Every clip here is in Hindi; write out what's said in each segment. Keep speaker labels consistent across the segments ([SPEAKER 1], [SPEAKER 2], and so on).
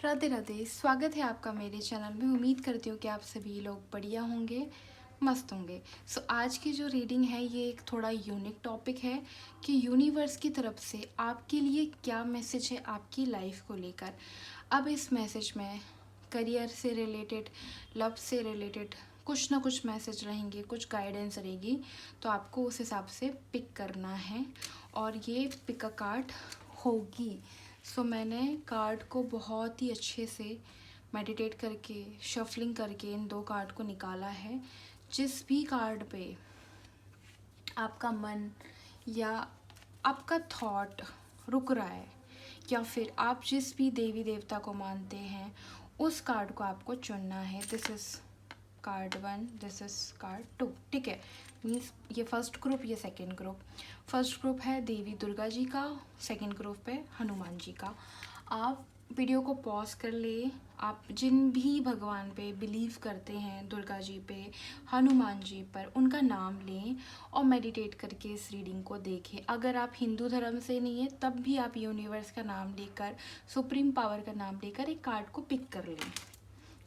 [SPEAKER 1] राधे राधे। स्वागत है आपका मेरे चैनल में। उम्मीद करती हूँ कि आप सभी लोग बढ़िया होंगे, मस्त होंगे। आज की जो रीडिंग है ये एक थोड़ा यूनिक टॉपिक है कि यूनिवर्स की तरफ से आपके लिए क्या मैसेज है आपकी लाइफ को लेकर। अब इस मैसेज में करियर से रिलेटेड, लव से रिलेटेड कुछ ना कुछ मैसेज रहेंगे, कुछ गाइडेंस रहेगी, तो आपको उस हिसाब से पिक करना है और ये पिक अ कार्ड होगी। मैंने कार्ड को बहुत ही अच्छे से मेडिटेट करके, शफलिंग करके इन दो कार्ड को निकाला है। जिस भी कार्ड पे आपका मन या आपका थॉट रुक रहा है या फिर आप जिस भी देवी देवता को मानते हैं उस कार्ड को आपको चुनना है। This is card 1, this is card 2। ठीक है, मीन्स ये फर्स्ट ग्रुप, ये सेकंड ग्रुप। फर्स्ट ग्रुप है देवी दुर्गा जी का, सेकंड ग्रुप है हनुमान जी का। आप वीडियो को पॉज कर ले। आप जिन भी भगवान पे बिलीव करते हैं, दुर्गा जी पे, हनुमान जी पर, उनका नाम लें और मेडिटेट करके इस रीडिंग को देखें। अगर आप हिंदू धर्म से नहीं है तब भी आप यूनिवर्स का नाम लेकर, सुप्रीम पावर का नाम लेकर एक कार्ड को पिक कर लें।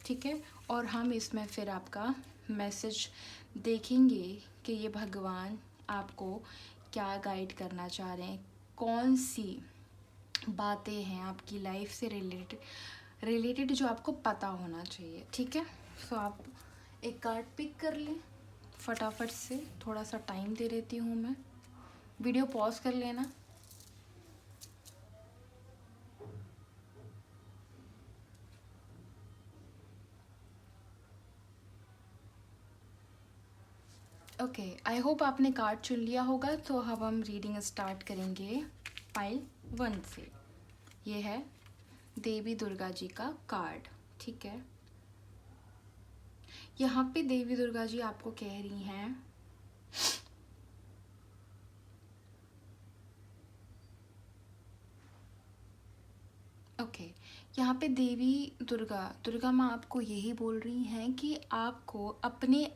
[SPEAKER 1] ठीक है, और हम इसमें फिर आपका मैसेज देखेंगे कि ये भगवान आपको क्या गाइड करना चाह रहे हैं, कौन सी बातें हैं आपकी लाइफ से रिलेटेड जो आपको पता होना चाहिए। ठीक है, आप एक कार्ड पिक कर लें फटाफट से। थोड़ा सा टाइम दे देती हूँ मैं, वीडियो पॉज कर लेना। ओके, आई होप आपने कार्ड चुन लिया होगा। तो अब हम रीडिंग स्टार्ट करेंगे पाइल 1 से। ये है देवी दुर्गा जी का कार्ड। ठीक है, यहाँ पे देवी दुर्गा जी आपको कह रही हैं यहाँ पे देवी दुर्गा माँ आपको यही बोल रही हैं कि आपको अपने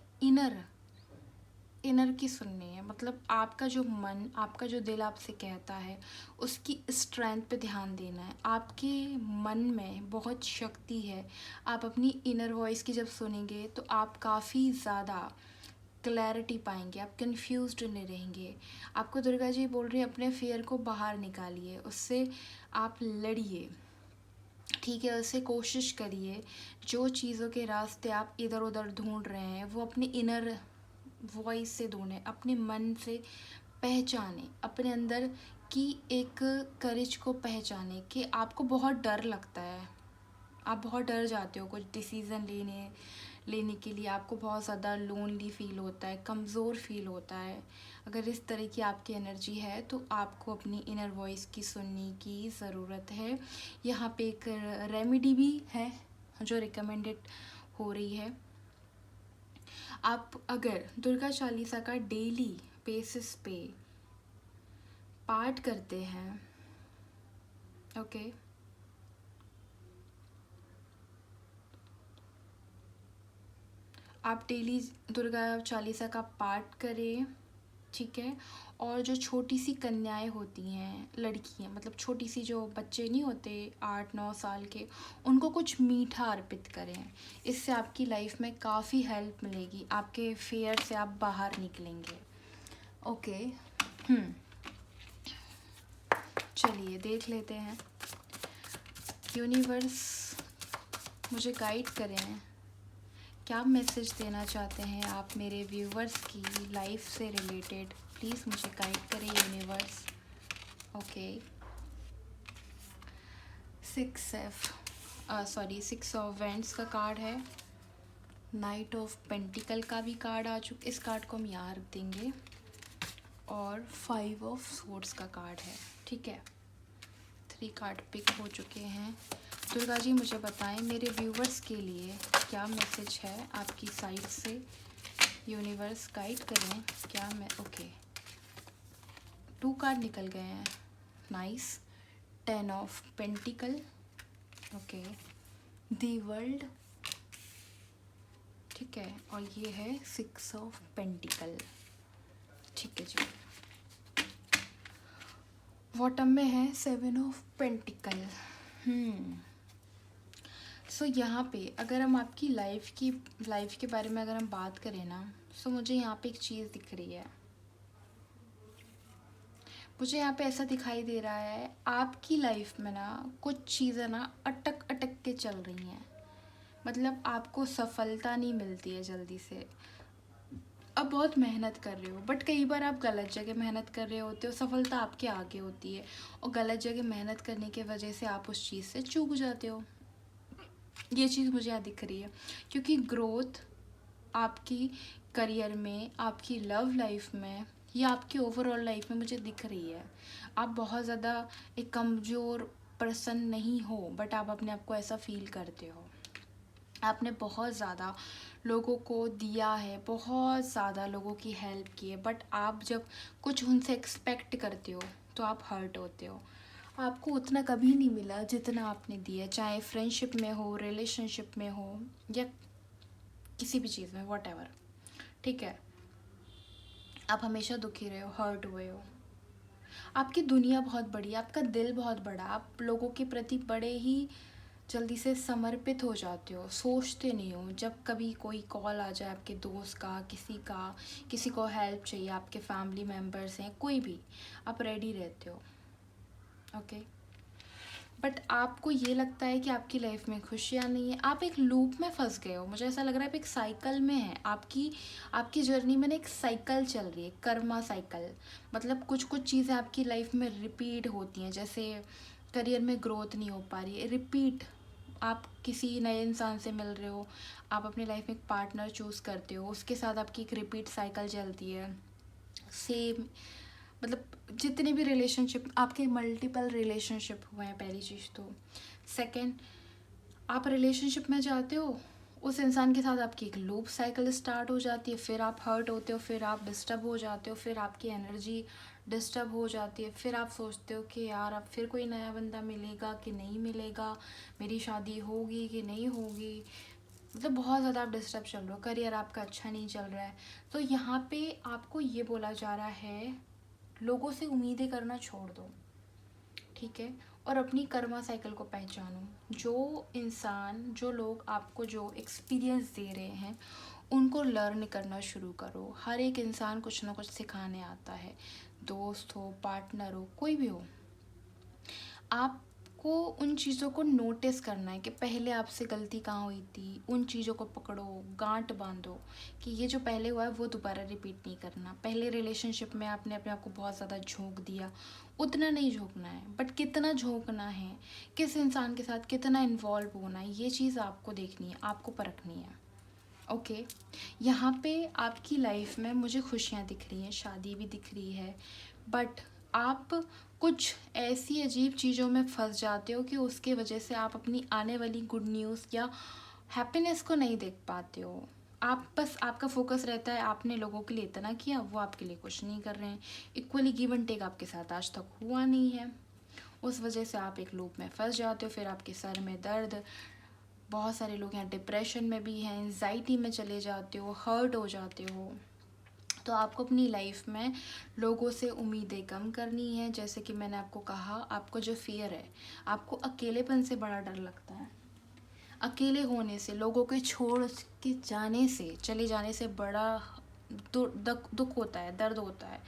[SPEAKER 1] इनर की सुननी है। मतलब आपका जो मन, आपका जो दिल आपसे कहता है उसकी स्ट्रेंथ पे ध्यान देना है। आपके मन में बहुत शक्ति है। आप अपनी इनर वॉइस की जब सुनेंगे तो आप काफ़ी ज़्यादा क्लैरिटी पाएंगे, आप कंफ्यूज्ड नहीं रहेंगे। आपको दुर्गा जी बोल रही है अपने फियर को बाहर निकालिए, उससे आप लड़िए। ठीक है, उससे कोशिश करिए। जो चीज़ों के रास्ते आप इधर उधर ढूंढ रहे हैं वो अपने इनर वॉइस से ढूंढें, अपने मन से पहचानें, अपने अंदर की एक करेज को पहचानें कि आपको बहुत डर लगता है, आप बहुत डर जाते हो कुछ डिसीज़न लेने के लिए। आपको बहुत ज़्यादा लोनली फील होता है, कमज़ोर फील होता है। अगर इस तरह की आपकी एनर्जी है तो आपको अपनी इनर वॉइस की सुनने की ज़रूरत है। यहाँ पे एक रेमेडी भी है जो रिकमेंडेड हो रही है। आप अगर दुर्गा चालीसा का डेली बेसिस पे पाठ करते हैं, ओके, आप डेली दुर्गा चालीसा का पाठ करें। ठीक है, और जो छोटी सी कन्याएं होती हैं, लड़कियां, मतलब छोटी सी जो बच्चे नहीं होते 8-9 साल के, उनको कुछ मीठा अर्पित करें। इससे आपकी लाइफ में काफ़ी हेल्प मिलेगी, आपके फेयर से आप बाहर निकलेंगे। ओके, चलिए देख लेते हैं यूनिवर्स मुझे गाइड करें, क्या मैसेज देना चाहते हैं आप मेरे व्यूवर्स की लाइफ से रिलेटेड। प्लीज़ मुझे गाइड करें यूनिवर्स। ओके, 6 ऑफ वेंट्स का कार्ड है, नाइट ऑफ पेंटिकल का भी कार्ड आ चुका, इस कार्ड को हम यहाँ रख देंगे, और 5 ऑफ सोर्ड्स का कार्ड है। ठीक है, 3 कार्ड पिक हो चुके हैं। दुर्गा जी मुझे बताएं मेरे व्यूवर्स के लिए क्या मैसेज है आपकी साइड से। यूनिवर्स गाइड करें क्या मैं। ओके, 2 कार्ड निकल गए हैं, nice. 10 of pentacle, okay, the world, ठीक है, और ये है 6 ऑफ पेंटिकल। ठीक है जी, बॉटम में है 7 ऑफ पेंटिकल। सो यहाँ पे अगर हम आपकी लाइफ के बारे में अगर हम बात करें ना, सो मुझे यहाँ पे एक चीज़ दिख रही है। मुझे यहाँ पे ऐसा दिखाई दे रहा है आपकी लाइफ में ना कुछ चीज़ें ना अटक अटक के चल रही हैं। मतलब आपको सफलता नहीं मिलती है जल्दी से। आप बहुत मेहनत कर रहे हो बट कई बार आप गलत जगह मेहनत कर रहे होते हो, सफलता आपके आगे होती है और गलत जगह मेहनत करने की वजह से आप उस चीज़ से चूक जाते हो। ये चीज़ मुझे यहाँ दिख रही है क्योंकि ग्रोथ आपकी करियर में, आपकी लव लाइफ में या आपकी ओवरऑल लाइफ में मुझे दिख रही है। आप बहुत ज़्यादा एक कमज़ोर पर्सन नहीं हो बट आप अपने आप को ऐसा फील करते हो। आपने बहुत ज़्यादा लोगों को दिया है, बहुत ज़्यादा लोगों की हेल्प की है बट आप जब कुछ उनसे एक्सपेक्ट करते हो तो आप हर्ट होते हो। आपको उतना कभी नहीं मिला जितना आपने दिया, चाहे फ्रेंडशिप में हो, रिलेशनशिप में हो या किसी भी चीज़ में, वॉट एवर। ठीक है, आप हमेशा दुखी रहे हो, हर्ट हुए हो। आपकी दुनिया बहुत बड़ी है, आपका दिल बहुत बड़ा, आप लोगों के प्रति बड़े ही जल्दी से समर्पित हो जाते हो, सोचते नहीं हो। जब कभी कोई कॉल आ जाए आपके दोस्त का, किसी को हेल्प चाहिए, आपके फैमिली मेम्बर्स हैं, कोई भी, आप रेडी रहते हो। ओके, बट आपको ये लगता है कि आपकी लाइफ में खुशियाँ नहीं है, आप एक लूप में फंस गए हो। मुझे ऐसा लग रहा है आप एक साइकिल में है, आपकी जर्नी में ना एक साइकिल चल रही है, कर्मा साइकिल। मतलब कुछ कुछ चीज़ें आपकी लाइफ में रिपीट होती हैं, जैसे करियर में ग्रोथ नहीं हो पा रही है, रिपीट। आप किसी नए इंसान से मिल रहे हो, आप अपनी लाइफ में एक पार्टनर चूज़ करते हो, उसके साथ आपकी एक रिपीट साइकिल चलती है सेम। मतलब जितने भी रिलेशनशिप आपके, मल्टीपल रिलेशनशिप हुए हैं, पहली चीज़ तो। सेकंड, आप रिलेशनशिप में जाते हो, उस इंसान के साथ आपकी एक लूप साइकिल स्टार्ट हो जाती है, फिर आप हर्ट होते हो, फिर आप डिस्टर्ब हो जाते हो, फिर आपकी एनर्जी डिस्टर्ब हो जाती है, फिर आप सोचते हो कि यार अब फिर कोई नया बंदा मिलेगा कि नहीं मिलेगा, मेरी शादी होगी कि नहीं होगी। मतलब बहुत ज़्यादा आप डिस्टर्ब चल रहे हो, करियर आपका अच्छा नहीं चल रहा है। तो यहाँ पे आपको ये बोला जा रहा है लोगों से उम्मीदें करना छोड़ दो, ठीक है, और अपनी कर्मा साइकिल को पहचानो। जो लोग आपको जो एक्सपीरियंस दे रहे हैं उनको लर्न करना शुरू करो। हर एक इंसान कुछ ना कुछ सिखाने आता है, दोस्त हो, पार्टनर हो, कोई भी हो। आपको उन चीज़ों को नोटिस करना है कि पहले आपसे गलती कहाँ हुई थी, उन चीज़ों को पकड़ो, गांठ बांधो कि ये जो पहले हुआ है वो दोबारा रिपीट नहीं करना। पहले रिलेशनशिप में आपने अपने आप को बहुत ज़्यादा झोंक दिया, उतना नहीं झोंकना है, बट कितना झोंकना है, किस इंसान के साथ कितना इन्वॉल्व होना है, ये चीज़ आपको देखनी है, आपको परखनी है। ओके, यहाँ पे आपकी लाइफ में मुझे खुशियाँ दिख रही हैं, शादी भी दिख रही है, बट आप कुछ ऐसी अजीब चीज़ों में फंस जाते हो कि उसके वजह से आप अपनी आने वाली गुड न्यूज़ या हैप्पीनेस को नहीं देख पाते हो। आप बस, आपका फोकस रहता है आपने लोगों के लिए इतना किया, वो आपके लिए कुछ नहीं कर रहे हैं। इक्वली गिव एंड टेक आपके साथ आज तक हुआ नहीं है, उस वजह से आप एक लूप में फंस जाते हो। फिर आपके सर में दर्द, बहुत सारे लोग यहाँ डिप्रेशन में भी हैं, एंजाइटी में चले जाते हो, हर्ट हो जाते हो। तो आपको अपनी लाइफ में लोगों से उम्मीदें कम करनी है। जैसे कि मैंने आपको कहा, आपको जो फियर है, आपको अकेलेपन से बड़ा डर लगता है। अकेले होने से, लोगों के छोड़ के जाने से, चले जाने से बड़ा दुख होता है, दर्द होता है।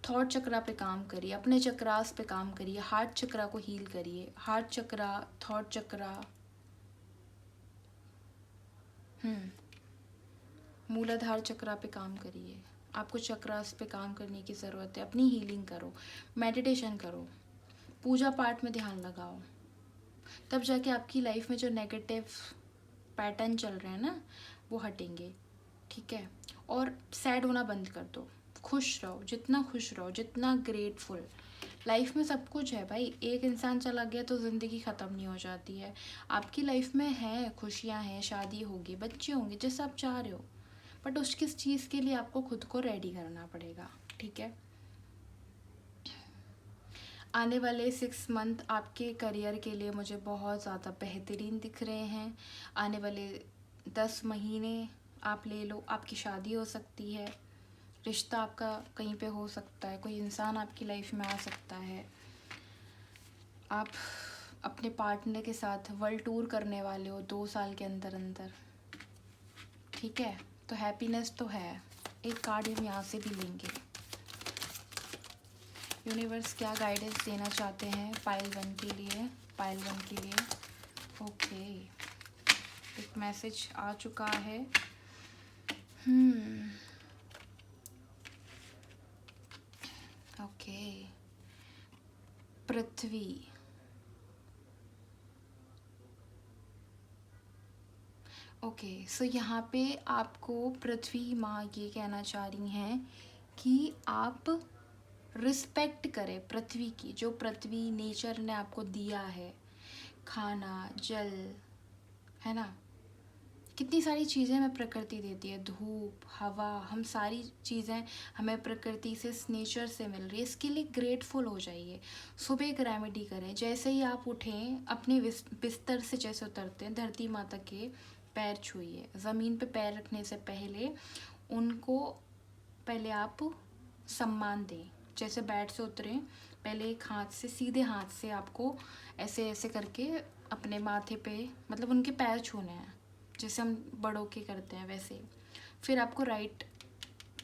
[SPEAKER 1] थॉट चक्रा पे काम करिए, अपने चक्रास पे काम करिए, हार्ट चक्रा को हील करिए। हार्ट चक्रा, थॉट चक्रा, मूलाधार चक्रा पे काम करिए। आपको चक्रास पे काम करने की ज़रूरत है। अपनी हीलिंग करो, मेडिटेशन करो, पूजा पाठ में ध्यान लगाओ, तब जाके आपकी लाइफ में जो नेगेटिव पैटर्न चल रहे हैं ना, वो हटेंगे। ठीक है, और सैड होना बंद कर दो, खुश रहो, जितना खुश रहो, जितना ग्रेटफुल। लाइफ में सब कुछ है भाई, एक इंसान चला गया तो ज़िंदगी ख़त्म नहीं हो जाती है। आपकी लाइफ में है, खुशियाँ हैं, शादी होगी, बच्चे होंगे, जैसा आप चाह रहे हो, बट उस किस चीज़ के लिए आपको खुद को रेडी करना पड़ेगा। ठीक है, आने वाले 6 मंथ आपके करियर के लिए मुझे बहुत ज़्यादा बेहतरीन दिख रहे हैं। आने वाले 10 महीने आप ले लो, आपकी शादी हो सकती है, रिश्ता आपका कहीं पे हो सकता है, कोई इंसान आपकी लाइफ में आ सकता है। आप अपने पार्टनर के साथ वर्ल्ड टूर करने वाले हो 2 साल के अंदर अंदर, ठीक है, तो हैप्पीनेस तो है। एक कार्ड हम यहाँ से भी लेंगे। यूनिवर्स क्या गाइडेंस देना चाहते हैं पाइल 1 के लिए, पाइल 1 के लिए। ओके, एक मैसेज आ चुका है। ओके, पृथ्वी। ओके, सो यहाँ पे आपको पृथ्वी माँ ये कहना चाह रही हैं कि आप रिस्पेक्ट करें पृथ्वी की, जो पृथ्वी नेचर ने आपको दिया है, खाना, जल, है ना, कितनी सारी चीज़ें हमें प्रकृति देती है, धूप, हवा, हम सारी चीज़ें हमें प्रकृति से, नेचर से मिल रही है। इसके लिए ग्रेटफुल हो जाइए। सुबह एक रेमेडी करें, जैसे ही आप उठें अपने बिस्तर से जैसे उतरते हैं, धरती माता के पैर छूइए। ज़मीन पे पैर रखने से पहले उनको पहले आप सम्मान दें। जैसे बेड से उतरें, पहले एक हाथ से, सीधे हाथ से आपको ऐसे ऐसे करके अपने माथे पे, मतलब उनके पैर छूने हैं, जैसे हम बड़ों के करते हैं वैसे। फिर आपको राइट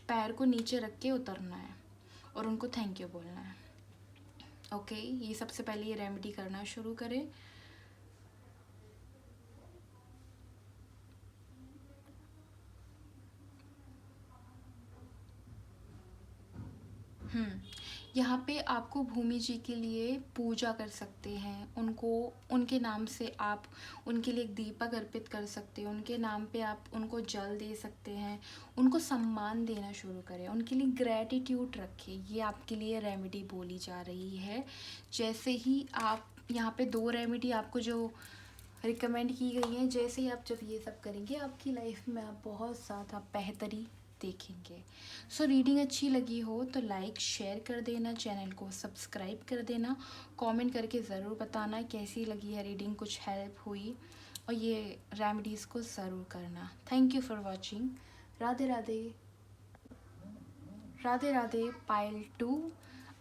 [SPEAKER 1] पैर को नीचे रख के उतरना है और उनको थैंक यू बोलना है। ओके, ये सबसे पहले ये रेमेडी करना शुरू करें। यहाँ पे आपको भूमि जी के लिए पूजा कर सकते हैं, उनको, उनके नाम से आप उनके लिए एक दीपक अर्पित कर सकते हैं, उनके नाम पे आप उनको जल दे सकते हैं, उनको सम्मान देना शुरू करें, उनके लिए ग्रैटिट्यूड रखें। ये आपके लिए रेमेडी बोली जा रही है। जैसे ही आप यहाँ पे 2 रेमेडी आपको जो रिकमेंड की गई हैं, जैसे ही आप जब ये सब करेंगे, आपकी लाइफ में आप बहुत ज़्यादा बेहतरी देखेंगे। सो रीडिंग अच्छी लगी हो तो लाइक शेयर कर देना, चैनल को सब्सक्राइब कर देना, कमेंट करके ज़रूर बताना कैसी लगी है रीडिंग, कुछ हेल्प हुई, और ये रेमेडीज़ को ज़रूर करना। Thank you for watching. Radhe Radhe. Radhe Radhe. Pile 2,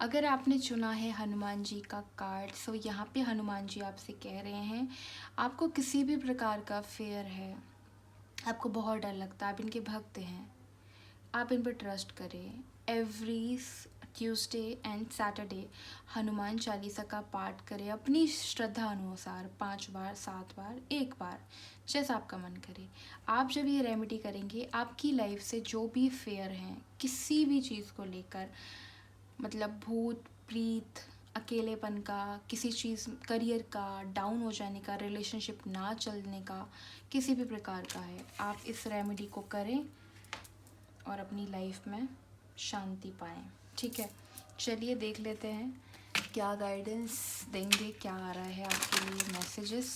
[SPEAKER 1] अगर आपने चुना है हनुमान जी का कार्ड, सो यहाँ पे हनुमान जी आपसे कह रहे हैं आपको किसी भी प्रकार का फेयर है, आपको बहुत डर लगता है, आप इनके भक्त हैं, आप इन पर ट्रस्ट करें। Every Tuesday and Saturday Hanuman Chalisa का पाठ करें अपनी श्रद्धा अनुसार, 5 बार, 7 बार, 1 बार, जैसा आपका मन करे। आप जब ये रेमेडी करेंगे, आपकी लाइफ से जो भी फेयर हैं किसी भी चीज़ को लेकर, मतलब भूत प्रीत, अकेलेपन का, किसी चीज़, करियर का डाउन हो जाने का, रिलेशनशिप ना चलने का, किसी भी प्रकार का है, आप इस रेमेडी को करें और अपनी लाइफ में शांति पाएं। ठीक है, चलिए देख लेते हैं क्या गाइडेंस देंगे, क्या आ रहा है आपके लिए मैसेजेस।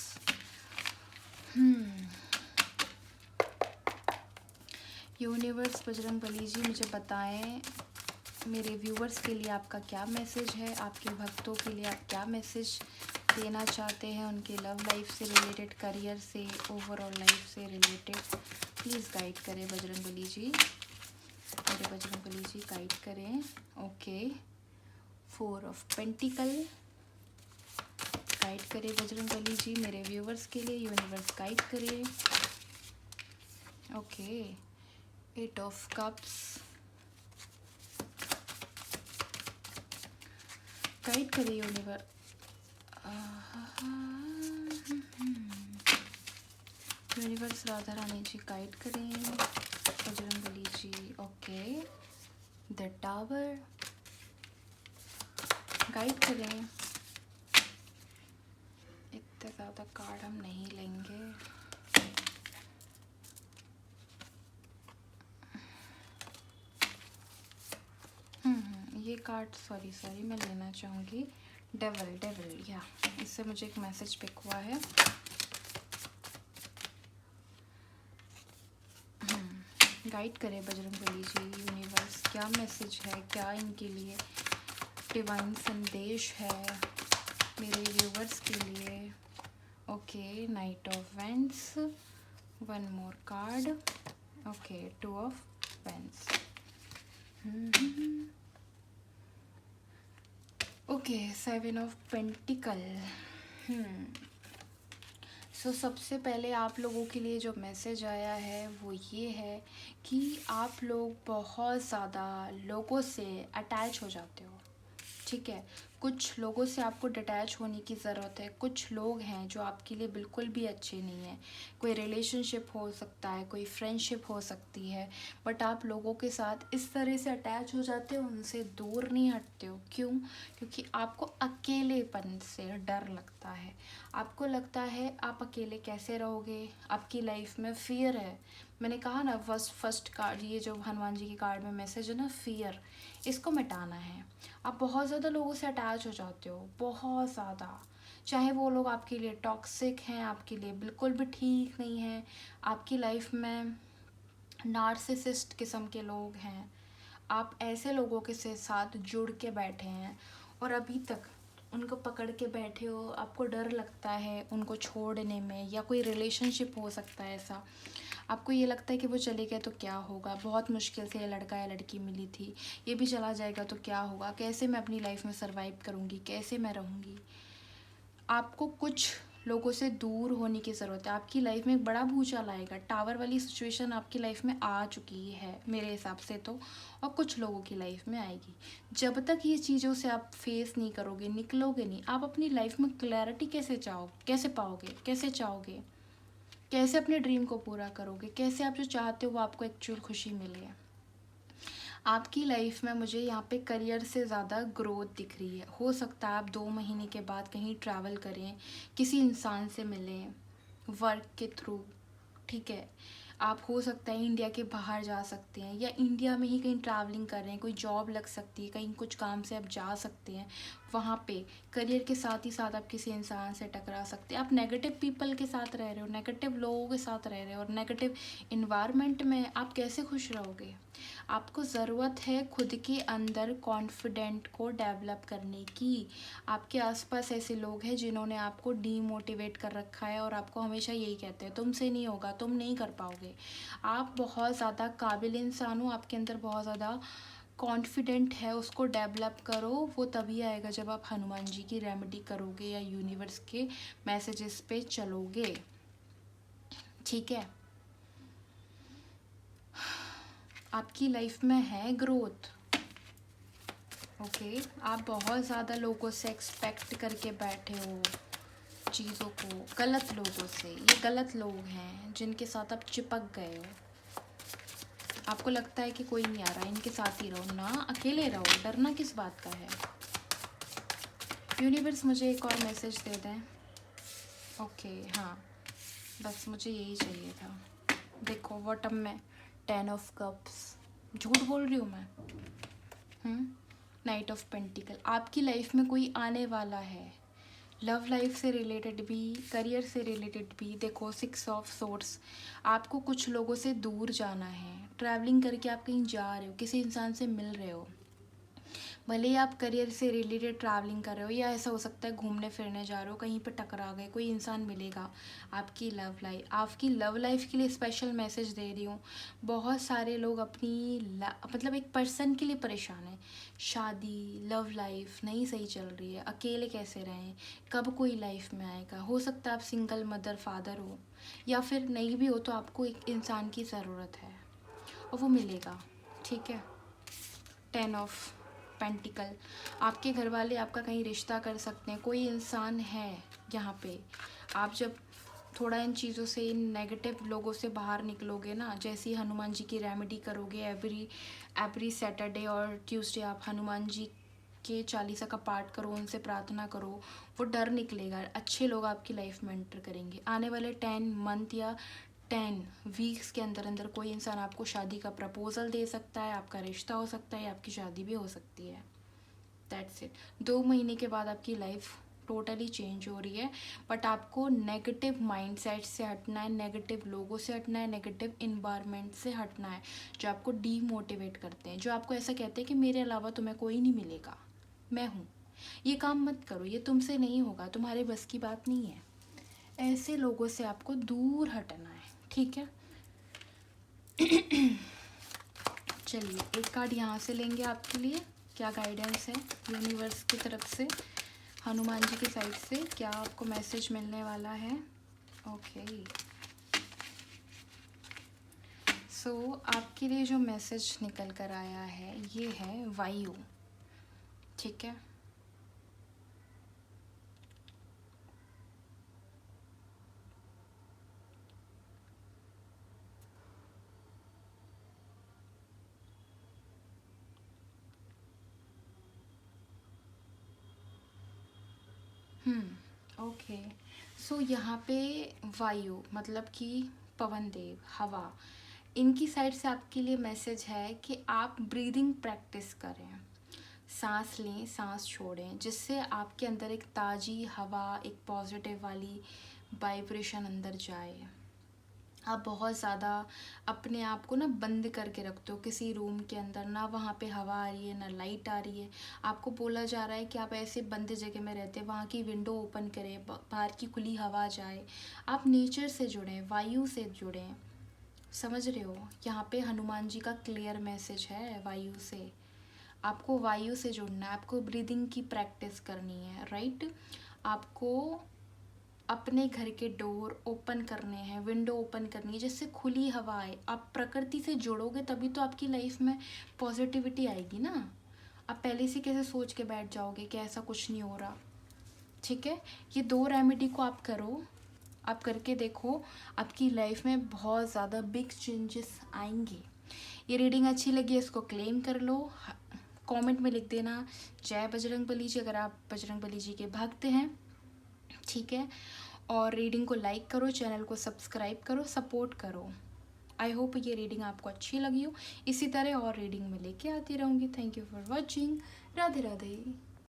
[SPEAKER 1] यूनिवर्स, बजरंगबली जी मुझे बताएं मेरे व्यूवर्स के लिए आपका क्या मैसेज है, आपके भक्तों के लिए आप क्या मैसेज देना चाहते हैं, उनके लव लाइफ से रिलेटेड, करियर से, ओवरऑल लाइफ से रिलेटेड। प्लीज़ गाइड करें बजरंगबली जी, मेरे बजरंगबली जी गाइड करें। ओके, 4 ऑफ पेंटिकल, गाइड करें बजरंगबली जी मेरे व्यूवर्स के लिए, यूनिवर्स गाइड करे। ओके, 8 ऑफ कप्स, गाइड करें यूनिवर्स। यूनिवर्स राधा रानी जी गाइड करें Bajrangbali ji. Okay, the tower, guide करें। इतने ज़्यादा कार्ड हम नहीं लेंगे। ये कार्ड सॉरी मैं लेना चाहूँगी। डेविल, या इससे मुझे एक मैसेज पिक हुआ है। गाइड करें बजरंगबली जी, यूनिवर्स क्या मैसेज है, क्या इनके लिए डिवाइन संदेश है मेरे व्यूवर्स के लिए। Okay, knight of wands, 1 more card. Okay, 2 of wands. Okay, 7 of pentacles, सबसे पहले आप लोगों के लिए जो मैसेज आया है वो ये है कि आप लोग बहुत ज़्यादा लोगों से अटैच हो जाते हो, ठीक है। कुछ लोगों से आपको डिटैच होने की ज़रूरत है। कुछ लोग हैं जो आपके लिए बिल्कुल भी अच्छे नहीं हैं। कोई रिलेशनशिप हो सकता है, कोई फ्रेंडशिप हो सकती है, बट आप लोगों के साथ इस तरह से अटैच हो जाते हो, उनसे दूर नहीं हटते हो। क्यों? क्योंकि आपको अकेलेपन से डर लगता है। आपको लगता है आप अकेले कैसे रहोगे, आपकी लाइफ में फ़ियर है। मैंने कहा ना, फर्स्ट कार्ड, ये जो हनुमान जी के कार्ड में मैसेज है ना, फ़ियर, इसको मिटाना है। आप बहुत ज़्यादा लोगों से अटैच हो जाते हो, बहुत ज़्यादा। चाहे वो लोग आपके लिए टॉक्सिक हैं, आपके लिए बिल्कुल भी ठीक नहीं हैं, आपकी लाइफ में नार्सिसिस्ट किस्म के लोग हैं, आप ऐसे लोगों के साथ जुड़ के बैठे हैं और अभी तक उनको पकड़ के बैठे हो। आपको डर लगता है उनको छोड़ने में, या कोई रिलेशनशिप हो सकता है ऐसा। आपको ये लगता है कि वो चले गए तो क्या होगा, बहुत मुश्किल से ये लड़का या लड़की मिली थी, ये भी चला जाएगा तो क्या होगा, कैसे मैं अपनी लाइफ में सर्वाइव करूँगी, कैसे मैं रहूँगी। आपको कुछ लोगों से दूर होने की ज़रूरत है। आपकी लाइफ में एक बड़ा भूचाल आएगा। टावर वाली सिचुएशन आपकी लाइफ में आ चुकी है मेरे हिसाब से तो, और कुछ लोगों की लाइफ में आएगी। जब तक ये चीज़ों से आप फेस नहीं करोगे, निकलोगे नहीं, आप अपनी लाइफ में क्लैरिटी कैसे पाओगे, कैसे चाहोगे, कैसे अपने ड्रीम को पूरा करोगे, कैसे आप जो चाहते हो वो आपको एक्चुअल खुशी मिले। आपकी लाइफ में मुझे यहाँ पे करियर से ज़्यादा ग्रोथ दिख रही है। हो सकता है आप 2 महीने के बाद कहीं ट्रैवल करें, किसी इंसान से मिलें वर्क के थ्रू, ठीक है। आप हो सकता है इंडिया के बाहर जा सकते हैं, या इंडिया में ही कहीं ट्रैवलिंग कर रहे हैं, कोई जॉब लग सकती है, कहीं कुछ काम से आप जा सकते हैं। वहाँ पे करियर के साथ ही साथ आप किसी इंसान से टकरा सकते हैं। आप नेगेटिव पीपल के साथ रह रहे हो, नेगेटिव लोगों के साथ रह रहे हो, और नेगेटिव इन्वायरमेंट में आप कैसे खुश रहोगे। आपको ज़रूरत है खुद के अंदर कॉन्फिडेंट को डेवलप करने की। आपके आसपास ऐसे लोग हैं जिन्होंने आपको डीमोटिवेट कर रखा है और आपको हमेशा यही कहते हैं तुमसे नहीं होगा, तुम नहीं कर पाओगे। आप बहुत ज़्यादा काबिल इंसान हो, आपके अंदर बहुत ज़्यादा कॉन्फिडेंट है, उसको डेवलप करो। वो तभी आएगा जब आप हनुमान जी की रेमेडी करोगे या यूनिवर्स के मैसेजेस पे चलोगे, ठीक है। आपकी लाइफ में है ग्रोथ, ओके। आप बहुत ज़्यादा लोगों से एक्सपेक्ट करके बैठे हो चीज़ों को, गलत लोगों से। ये गलत लोग हैं जिनके साथ आप चिपक गए हो। आपको लगता है कि कोई नहीं आ रहा, इनके साथ ही रहो ना, अकेले रहो, डरना किस बात का है। यूनिवर्स मुझे एक और मैसेज दे दें। ओके, हाँ, बस मुझे यही चाहिए था। देखो बॉटम में 10 ऑफ कप्स, झूठ बोल रही हूँ मैं। नाइट ऑफ पेंटिकल, आपकी लाइफ में कोई आने वाला है, लव लाइफ से रिलेटेड भी, करियर से रिलेटेड भी। देखो 6 ऑफ सोर्स, आपको कुछ लोगों से दूर जाना है। ट्रैवलिंग करके आप कहीं जा रहे हो, किसी इंसान से मिल रहे हो, भले ही आप करियर से रिलेटेड ट्रैवलिंग कर रहे हो, या ऐसा हो सकता है घूमने फिरने जा रहे हो, कहीं पे टकरा गए, कोई इंसान मिलेगा। आपकी लव लाइफ के लिए स्पेशल मैसेज दे रही हूँ। बहुत सारे लोग अपनी मतलब एक पर्सन के लिए परेशान है। शादी, लव लाइफ नहीं सही चल रही है, अकेले कैसे रहें, कब कोई लाइफ में आएगा। हो सकता है आप सिंगल मदर फादर हो, या फिर नहीं भी हो तो आपको एक इंसान की ज़रूरत है और वो मिलेगा, ठीक है। 10 ऑफ पेंटिकल, आपके घर वाले आपका कहीं रिश्ता कर सकते हैं, कोई इंसान है यहाँ पे। आप जब थोड़ा इन चीज़ों से, इन नेगेटिव लोगों से बाहर निकलोगे ना, जैसे ही हनुमान जी की रेमेडी करोगे, एवरी सैटरडे और ट्यूसडे आप हनुमान जी के चालीसा का पाठ करो, उनसे प्रार्थना करो, वो डर निकलेगा। अच्छे लोग आपकी लाइफ में एंटर करेंगे। आने वाले 10 मंथ या 10 वीक्स के अंदर अंदर कोई इंसान आपको शादी का प्रपोजल दे सकता है, आपका रिश्ता हो सकता है, आपकी शादी भी हो सकती है। That's it. 2 महीने के बाद आपकी लाइफ टोटली चेंज हो रही है, बट आपको नेगेटिव माइंडसेट से हटना है, नेगेटिव लोगों से हटना है, नेगेटिव इन्वायरमेंट से हटना है जो आपको डीमोटिवेट करते हैं, जो आपको ऐसा कहते हैं कि मेरे अलावा तुम्हें कोई नहीं मिलेगा, मैं हूँ, ये काम मत करो, ये तुमसे नहीं होगा, तुम्हारे बस की बात नहीं है। ऐसे लोगों से आपको दूर हटना है, ठीक है। चलिए एक कार्ड यहाँ से लेंगे आपके लिए, क्या गाइडेंस है यूनिवर्स की तरफ से। हनुमान जी की साइड से क्या आपको मैसेज मिलने वाला है? ओके, सो आपके लिए जो मैसेज निकल कर आया है ये है वायु। ठीक है, ओके। सो यहाँ पे वायु मतलब कि पवन देव, हवा, इनकी साइड से आपके लिए मैसेज है कि आप ब्रीदिंग प्रैक्टिस करें, सांस लें, सांस छोड़ें, जिससे आपके अंदर एक ताज़ी हवा, एक पॉजिटिव वाली वाइब्रेशन अंदर जाए। आप बहुत ज़्यादा अपने आप को ना बंद करके रखते हो किसी रूम के अंदर, ना वहाँ पे हवा आ रही है ना लाइट आ रही है। आपको बोला जा रहा है कि आप ऐसे बंद जगह में रहते हैं, वहाँ की विंडो ओपन करें, बाहर की खुली हवा जाए, आप नेचर से जुड़ें, वायु से जुड़ें। समझ रहे हो? यहाँ पे हनुमान जी का क्लियर मैसेज है वायु से। आपको वायु से जुड़ना है, आपको ब्रीदिंग की प्रैक्टिस करनी है, राइट? आपको अपने घर के डोर ओपन करने हैं, विंडो ओपन करनी है, जिससे खुली हवा आए। आप प्रकृति से जुड़ोगे तभी तो आपकी लाइफ में पॉजिटिविटी आएगी ना। आप पहले से कैसे सोच के बैठ जाओगे कि ऐसा कुछ नहीं हो रहा। ठीक है, ये 2 रेमेडी को आप करो, आप करके देखो, आपकी लाइफ में बहुत ज़्यादा बिग चेंजेस आएंगे। ये रीडिंग अच्छी लगी है, इसको क्लेम कर लो, कमेंट में लिख देना जय बजरंगबली जी, अगर आप बजरंगबली जी के भक्त हैं। ठीक है, और रीडिंग को लाइक करो, चैनल को सब्सक्राइब करो, सपोर्ट करो। आई होप ये रीडिंग आपको अच्छी लगी हो। इसी तरह और रीडिंग में लेके आती रहूँगी। Thank you for watching. Radhe Radhe.